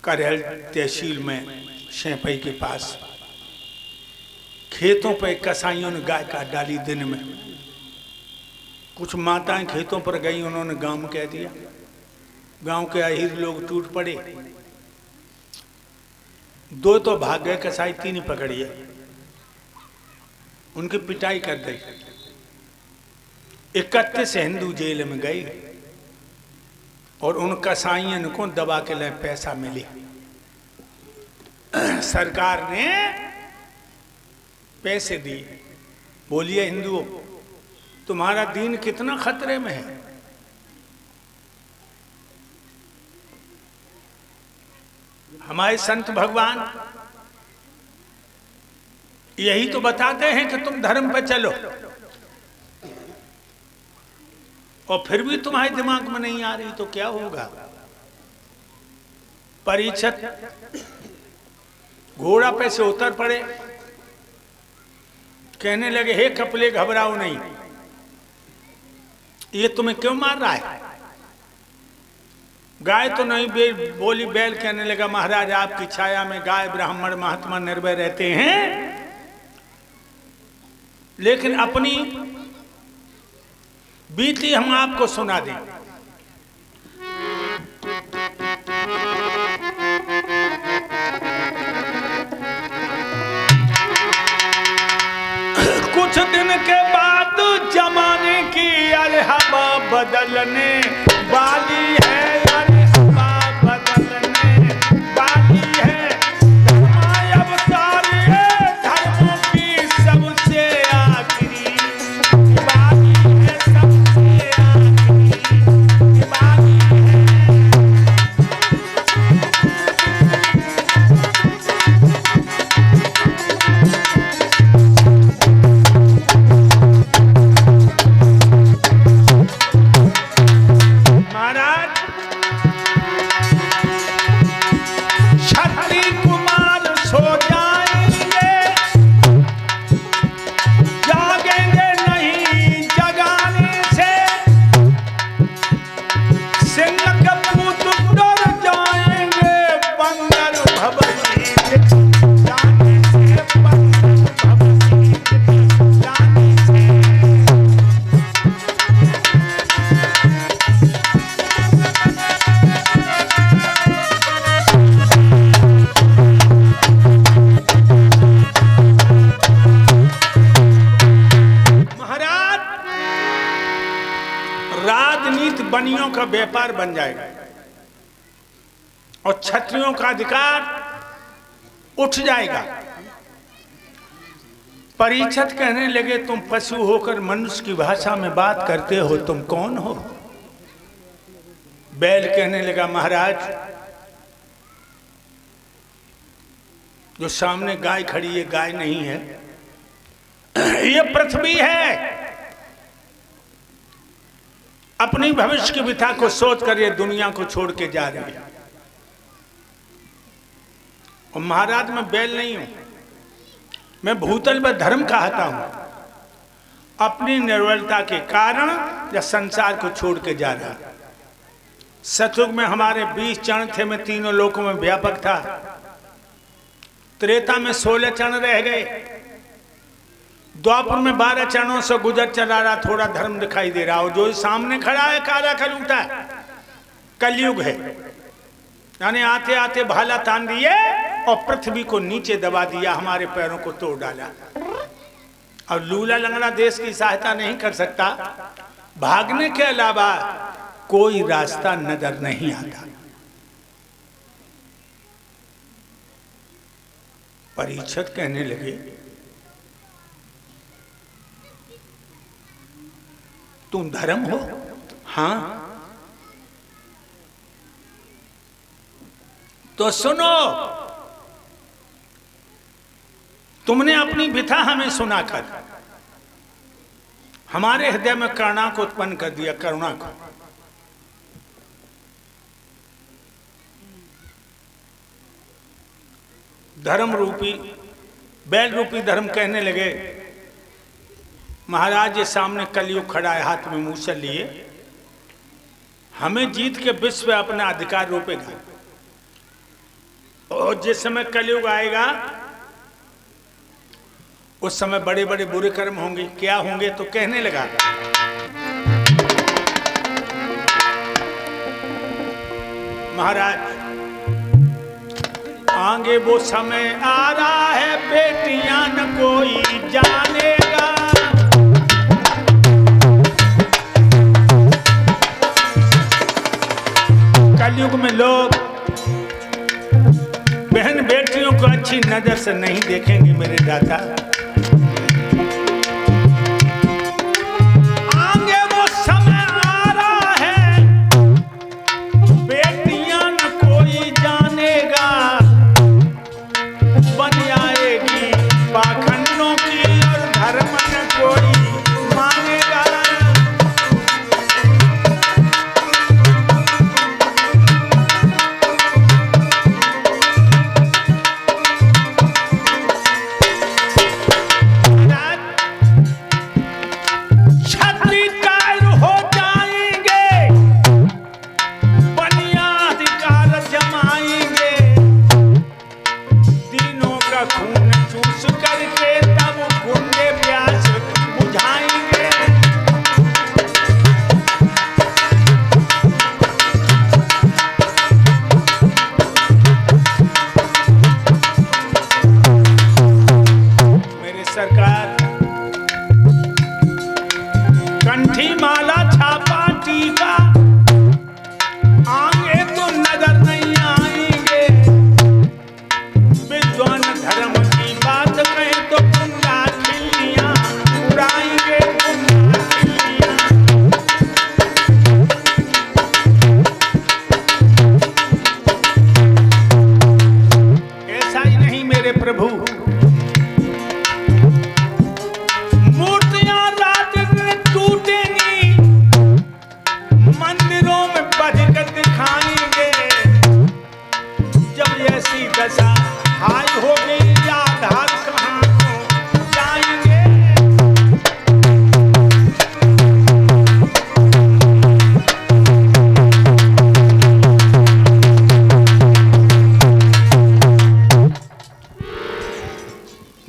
करहल तहसील में शेपई के पास खेतों पे कसाईयों ने गाय काट डाली दिन में। कुछ माताएं खेतों पर गई, उन्होंने गांव कह दिया। गांव के अहीर लोग टूट पड़े, दो तो भाग गए कसाई, तीन ही पकड़िए, उनकी पिटाई कर दी। 31 हिंदू जेल में गई और उन कसाईयों को दबा के लिए पैसा मिले। सरकार ने पैसे दिए। बोलिए हिंदुओं, तुम्हारा दीन कितना खतरे में है। हमारे संत भगवान यही तो बताते हैं कि तुम धर्म पे चलो, और फिर भी तुम्हारे दिमाग में नहीं आ रही तो क्या होगा। परीक्षित घोड़ा पे से उतर पड़े, कहने लगे हे कपले घबराओ नहीं, ये तुम्हें क्यों मार रहा है। गाय तो नहीं बोली। बैल कहने लगा महाराज आपकी छाया में गाय ब्राह्मण महात्मा निर्भय रहते हैं, लेकिन अपनी बीती हम आपको सुना दें। कुछ दिन के बाद जमाने की अलहवा बदलने वाली है, अलहवा बदलने वाली है। अवतार है धर्मों की सबसे आखिरी वाली है, सबसे आखिरी वाली है। बनियों का व्यापार बन जाएगा और क्षत्रियों का अधिकार उठ जाएगा। परीक्षित कहने लगे तुम पशु होकर मनुष्य की भाषा में बात करते हो, तुम कौन हो। बैल कहने लगा महाराज जो सामने गाय खड़ी है गाय नहीं है, ये पृथ्वी है। अपनी भविष्य की व्यथा को सोच कर ये दुनिया को छोड़ के जा रही है। और महाराज मैं बैल नहीं हूं, मैं भूतल में धर्म कहता हूं। अपनी निर्बलता के कारण यह संसार को छोड़ के जा रहा। सतयुग में हमारे 20 चरण थे, मैं तीनों लोकों में व्यापक था। त्रेता में 16 चरण रह गए, द्वापर में 12 चरणों से गुजर चला रहा, थोड़ा धर्म दिखाई दे रहा। और जो सामने खड़ा है काला कलूटा, कलयुग है। यानी आते आते भाला तान दिए और पृथ्वी को नीचे दबा दिया, हमारे पैरों को तोड़ डाला। और लूला लंगड़ा देश की सहायता नहीं कर सकता, भागने के अलावा कोई रास्ता नजर नहीं आता। परीक्षित कहने लगे तुम धर्म हो। हाँ तो सुनो, तुमने अपनी व्यथा हमें सुनाकर हमारे हृदय में करुणा को उत्पन्न कर दिया। करुणा को धर्म रूपी बैल रूपी धर्म कहने लगे महाराज ये सामने कलयुग खड़ा है, हाथ में मूसल लिए, हमें जीत के विश्व अपना अधिकार रोपेगा। और जिस समय कलयुग आएगा उस समय बड़े बड़े बुरे कर्म होंगे। क्या होंगे? तो कहने लगा, महाराज आगे वो समय आ रहा है, बेटियां न कोई जानेगा। कलयुग में लोग बहन बेटियों को अच्छी नजर से नहीं देखेंगे मेरे दादा। आगे वो समय आ रहा है, बेटियां न कोई जानेगा। बन आएगी पाखंडों की और धर्म न कोई मानेगा।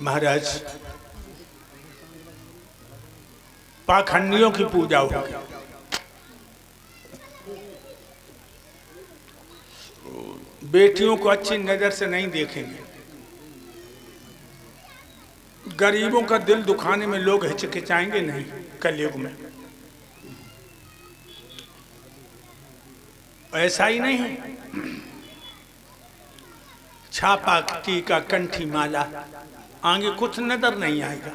महाराज पाखंडियों की पूजा होगी। बेटियों को अच्छी नजर से नहीं देखेंगे। गरीबों का दिल दुखाने में लोग हिचकिचाएंगे नहीं कलयुग में। ऐसा ही नहीं है, छापा टीका कंठी माला आगे कुछ नजर नहीं आएगा।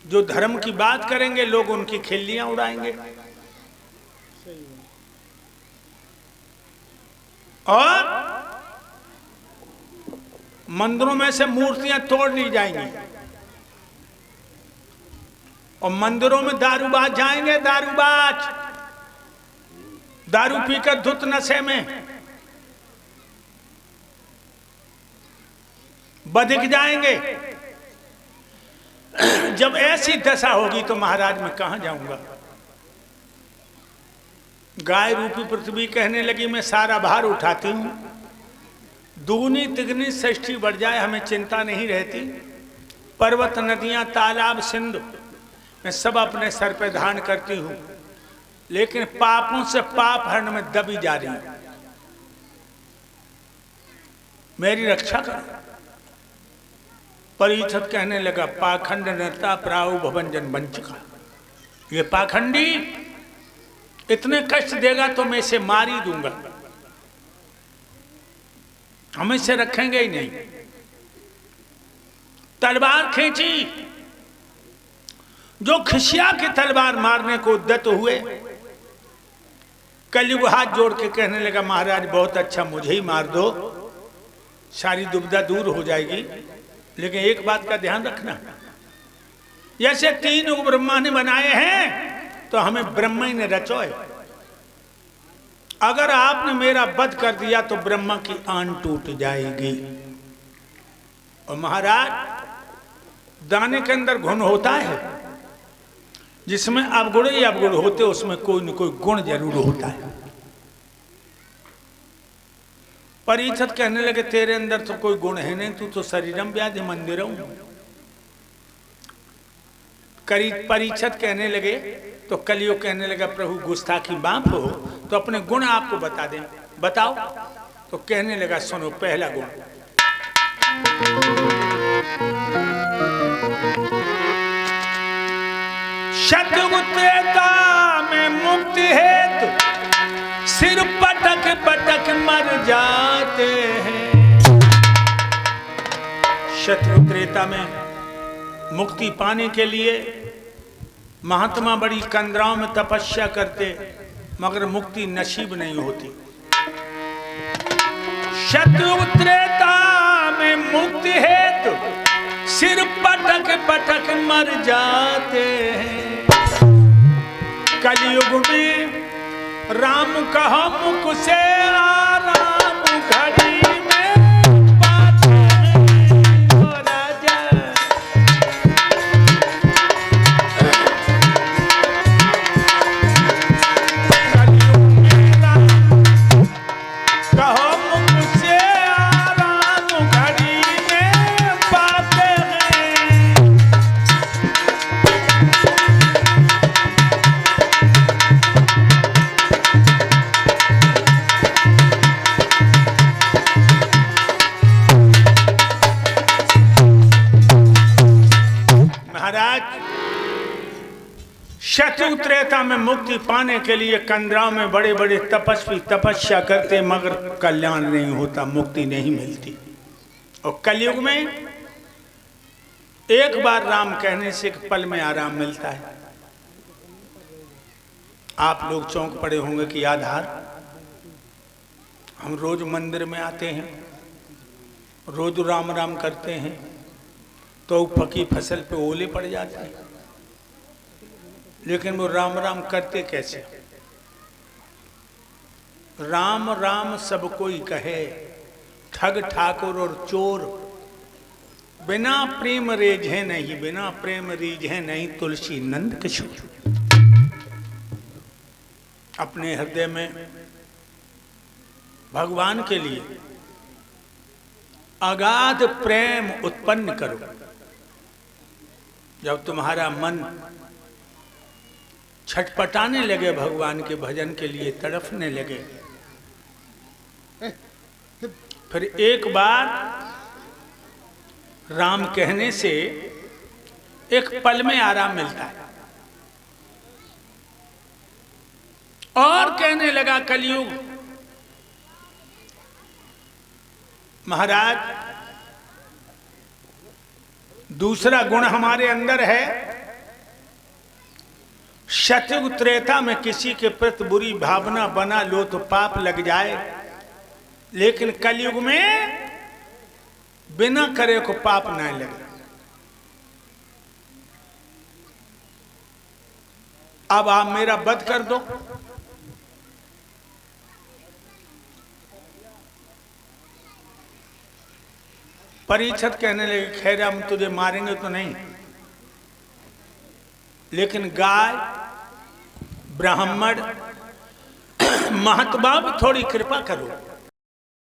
जो धर्म की बात करेंगे लोग उनकी खिल्लियां उड़ाएंगे और मंदिरों में से मूर्तियां तोड़ ली जाएंगी और मंदिरों में दारूबाज जाएंगे। दारूबाज दारू पीकर धुत नशे में बधिक जाएंगे। जब ऐसी दशा होगी तो महाराज मैं कहां जाऊंगा। गाय रूपी पृथ्वी कहने लगी मैं सारा भार उठाती हूं, दुगनी तिगनी षष्ठी बढ़ जाए हमें चिंता नहीं रहती। पर्वत नदियां तालाब सिंधु मैं सब अपने सर पे धारण करती हूं, लेकिन पापों से पाप हरण में दबी जा रही हूं। मेरी रक्षा करो। परीक्षित कहने लगा पाखंड नरता प्राहु भवंजन वंचका। ये पाखंडी इतने कष्ट देगा तो मैं इसे मार ही दूंगा, हम इसे रखेंगे ही नहीं। तलवार खींची, जो खिसिया की तलवार मारने को उद्यत हुए। कलयुग हाथ जोड़ के कहने लगा महाराज बहुत अच्छा मुझे ही मार दो, सारी दुविधा दूर हो जाएगी। लेकिन एक बात का ध्यान रखना, जैसे तीन युग ब्रह्मा ने बनाए हैं तो हमें ब्रह्मा ही ने रचोए। अगर आपने मेरा वध कर दिया तो ब्रह्मा की आन टूट जाएगी। और महाराज दाने के अंदर गुण होता है, जिसमें अवगुण ही अवगुण होते उसमें कोई न कोई गुण जरूर होता है। परीक्षित कहने लगे तेरे अंदर तो कोई गुण है नहीं, तू तो शरीरम व्याधि मंदिरम। परीक्षित कहने लगे तो कलियुग कहने लगा प्रभु गुस्ताखी बाप हो तो अपने गुण आपको बता दें, बताओ। तो कहने लगा सुनो, पहला गुण शत्रु त्रेता में मुक्ति हेतु सिर पटक पटक मर जाते हैं। शत्रु त्रेता में मुक्ति पाने के लिए महात्मा बड़ी कंदराओं में तपस्या करते, मगर मुक्ति नसीब नहीं होती। शत्रु त्रेता में मुक्ति हेतु सिर पटक पटक मर जाते हैं। कलयुग में राम कहो मुख से आराम घड़ी में पाते हैं ओ राजा। कलयुग में राम कहो मुख से आराम घड़ी में पाते हैं। शत्रु त्रेता में मुक्ति पाने के लिए कंदराओं में बड़े बड़े तपस्वी तपस्या करते, मगर कल्याण नहीं होता, मुक्ति नहीं मिलती। और कलयुग में एक बार राम कहने से एक पल में आराम मिलता है। आप लोग चौंक पड़े होंगे कि आधार, हम रोज मंदिर में आते हैं, रोज राम राम करते हैं, तो पकी फसल पे ओले पड़ जाते हैं, लेकिन वो राम राम करते कैसे? राम राम सब कोई कहे, ठग ठाकुर और चोर, बिना प्रेम रीझे नहीं, बिना प्रेम रीझे नहीं तुलसी नंद किशोर। अपने हृदय में भगवान के लिए अगाध प्रेम उत्पन्न करो। जब तुम्हारा मन छटपटाने लगे, भगवान के भजन के लिए तड़फने लगे, फिर एक बार राम कहने से एक पल में आराम मिलता है। और कहने लगा कलयुग, महाराज दूसरा गुण हमारे अंदर है, शत्रु त्रेता में किसी के प्रति बुरी भावना बना लो तो पाप लग जाए, लेकिन कलयुग में बिना करे को पाप न लगे। अब आप मेरा वध कर दो, परीक्षित कहने लगे खैर हम तुझे मारेंगे तो नहीं, लेकिन गाय ब्राह्मण महात्मा भी थोड़ी कृपा करो।